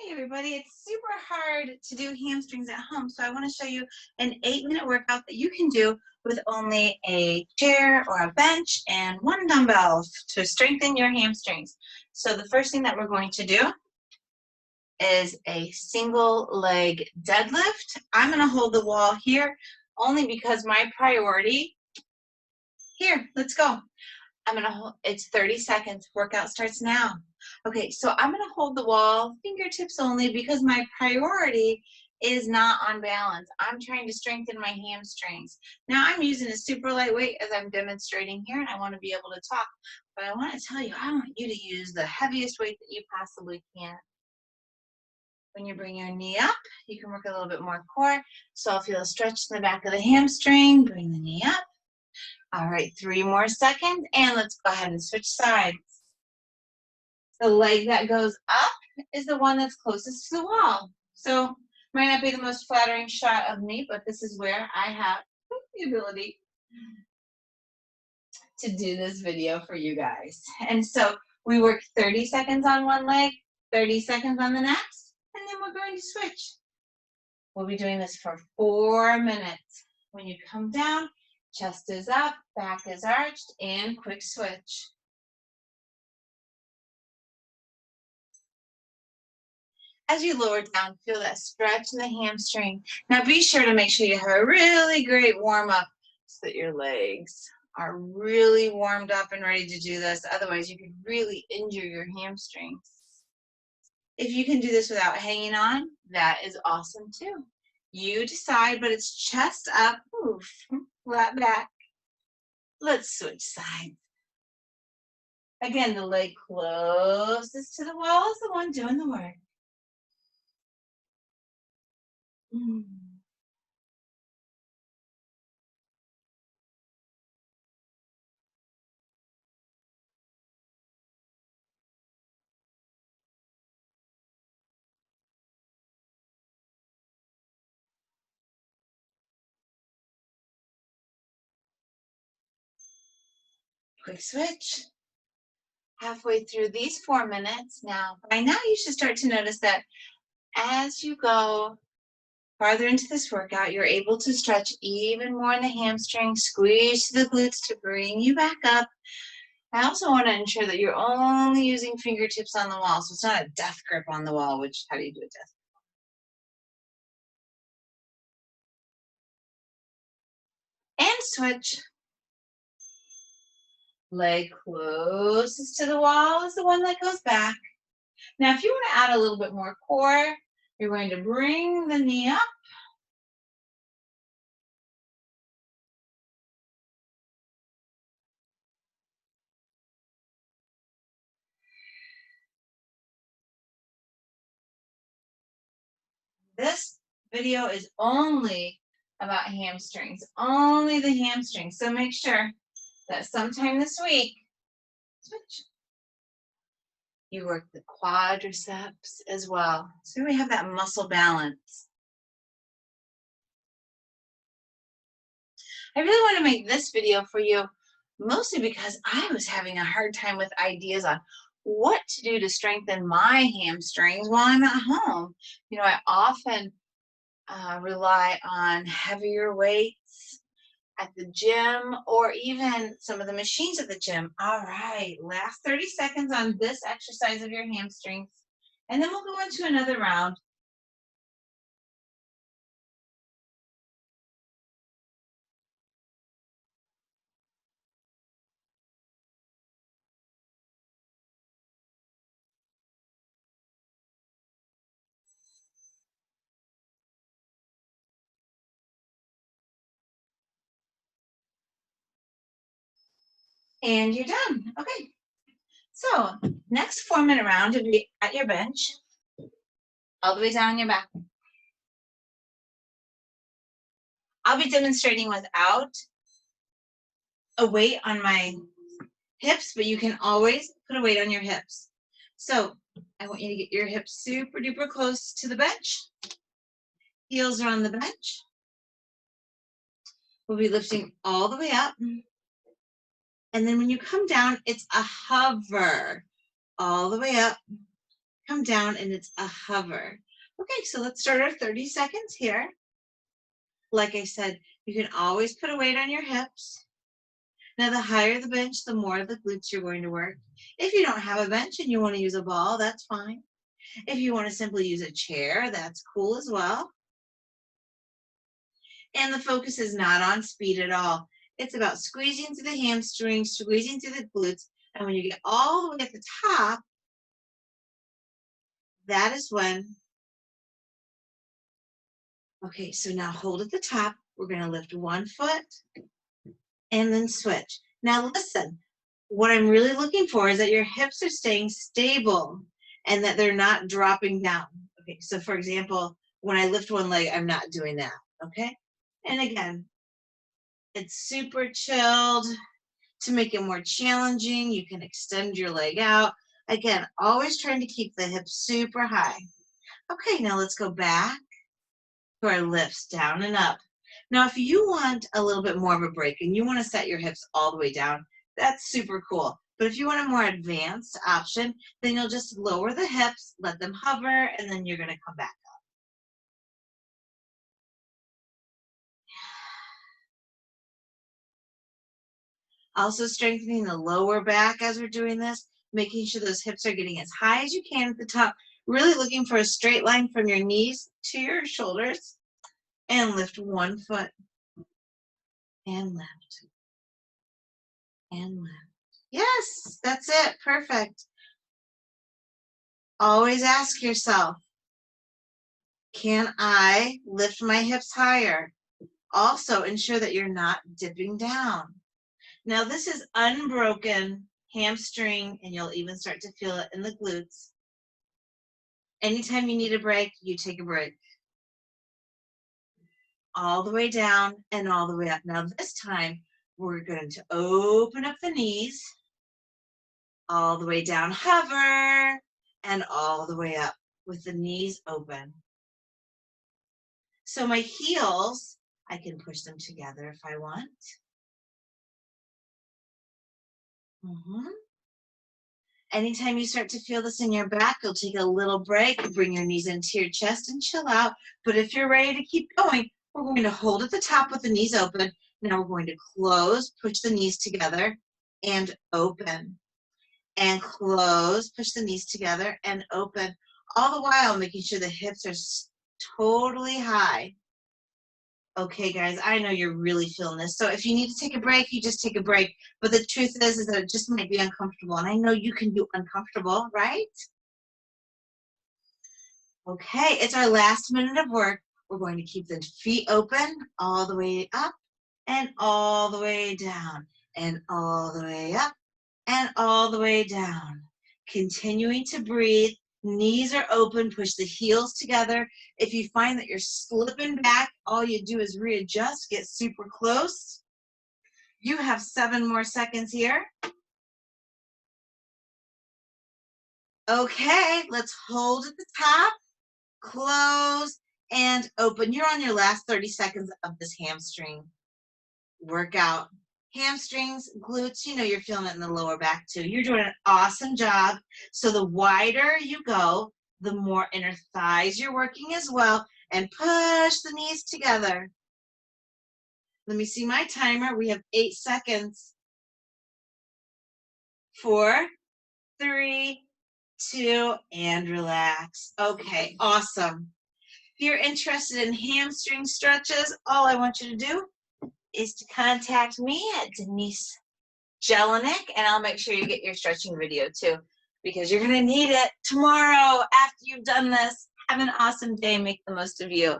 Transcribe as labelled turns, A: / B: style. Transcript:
A: Hey everybody, it's super hard to do hamstrings at home, so I want to show you an 8-minute workout that you can do with only a chair or a bench and one dumbbell to strengthen your hamstrings. So the first thing that we're going to do is a single leg deadlift. I'm going to hold the wall here only because my priority, here, let's go. I'm going to hold, it's 30 seconds. Workout starts now. Okay, so I'm going to hold the wall, fingertips only, because my priority is not on balance. I'm trying to strengthen my hamstrings. Now I'm using a super lightweight as I'm demonstrating here, and I want to be able to talk. But I want to tell you, I want you to use the heaviest weight that you possibly can. When you bring your knee up, you can work a little bit more core. So I'll feel a stretch in the back of the hamstring. Bring the knee up. All right, 3 more seconds, and let's go ahead and switch sides. The leg that goes up is the one that's closest to the wall. So might not be the most flattering shot of me, but this is where I have the ability to do this video for you guys. And so we work 30 seconds on one leg, 30 seconds on the next, and then we're going to switch. We'll be doing this for 4 minutes. When you come down, chest is up, back is arched, and quick switch. As you lower down, feel that stretch in the hamstring. Now be sure to make sure you have a really great warm-up so that your legs are really warmed up and ready to do this. Otherwise, you could really injure your hamstrings. If you can do this without hanging on, that is awesome too. You decide, but it's chest up, oof, flat back. Let's switch sides. Again, the leg closest to the wall is the one doing the work. Quick switch. Halfway through these 4 minutes now. By now you should start to notice that as you go farther into this workout, you're able to stretch even more in the hamstring, squeeze the glutes to bring you back up. I also want to ensure that you're only using fingertips on the wall, so it's not a death grip on the wall, which, how do you do a death grip? And switch. Leg closest to the wall is the one that goes back. Now, if you want to add a little bit more core, you're going to bring the knee up. This video is only about hamstrings, only the hamstrings. So make sure that sometime this week, switch, you work the quadriceps as well. So we have that muscle balance. I really want to make this video for you, mostly because I was having a hard time with ideas on what to do to strengthen my hamstrings while I'm at home. You know, I often rely on heavier weights at the gym or even some of the machines at the gym. All right, last 30 seconds on this exercise of your hamstrings, and then we'll go into another round. And you're done. Okay. So next 4-minute round, you'll be at your bench, all the way down on your back. I'll be demonstrating without a weight on my hips, but you can always put a weight on your hips. So I want you to get your hips super duper close to the bench. Heels are on the bench. We'll be lifting all the way up. And then when you come down, it's a hover all the way up come down, and it's a hover. Okay, so let's start our 30 seconds here. Like I said, you can always put a weight on your hips. Now, the higher the bench, the more the glutes you're going to work. If you don't have a bench and you want to use a ball, that's fine. If you want to simply use a chair, that's cool as well. And the focus is not on speed at all. It's about squeezing through the hamstrings, squeezing through the glutes. And when you get all the way at the top, that is when, okay, so now hold at the top. We're going to lift one foot and then switch. Now listen, what I'm really looking for is that your hips are staying stable and that they're not dropping down. Okay, so for example, when I lift one leg, I'm not doing that, okay? And again, it's super chilled. To make it more challenging, you can extend your leg out. Again, always trying to keep the hips super high. Okay, now let's go back to our lifts, down and up. Now, if you want a little bit more of a break and you want to set your hips all the way down, that's super cool. But if you want a more advanced option, then you'll just lower the hips, let them hover, and then you're going to come back up. Also strengthening the lower back as we're doing this, making sure those hips are getting as high as you can at the top, really looking for a straight line from your knees to your shoulders, and lift one foot, and lift, and lift. Yes, that's it, perfect. Always ask yourself, can I lift my hips higher? Also, ensure that you're not dipping down. Now, this is unbroken hamstring, and you'll even start to feel it in the glutes. Anytime you need a break, you take a break. All the way down and all the way up. Now, this time, we're going to open up the knees, all the way down, hover, and all the way up with the knees open. So my heels, I can push them together if I want. Anytime you start to feel this in your back, you'll take a little break, bring your knees into your chest and chill out. But if you're ready to keep going, we're going to hold at the top with the knees open. Now we're going to close, push the knees together, and open. And close, push the knees together, and open. All the while making sure the hips are totally high. Okay, guys, I know you're really feeling this. So if you need to take a break, you just take a break. But the truth is that it just might be uncomfortable. And I know you can do uncomfortable, right? Okay, it's our last minute of work. We're going to keep the feet open all the way up and all the way down and all the way up and all the way down. Continuing to breathe. Knees are open, push the heels together. If you find that you're slipping back, all you do is readjust, get super close. You have 7 more seconds here. Okay, let's hold at the top, close, and open. You're on your last 30 seconds of this hamstring workout. Hamstrings, glutes, you know you're feeling it in the lower back too. You're doing an awesome job. So the wider you go, the more inner thighs you're working as well. And push the knees together. Let me see my timer. We have 8 seconds. 4, 3, 2, and relax. Okay, awesome. If you're interested in hamstring stretches, all I want you to do is to contact me at Denise Jelinek, and I'll make sure you get your stretching video too, because you're going to need it tomorrow after you've done this. Have an awesome day. Make the most of you.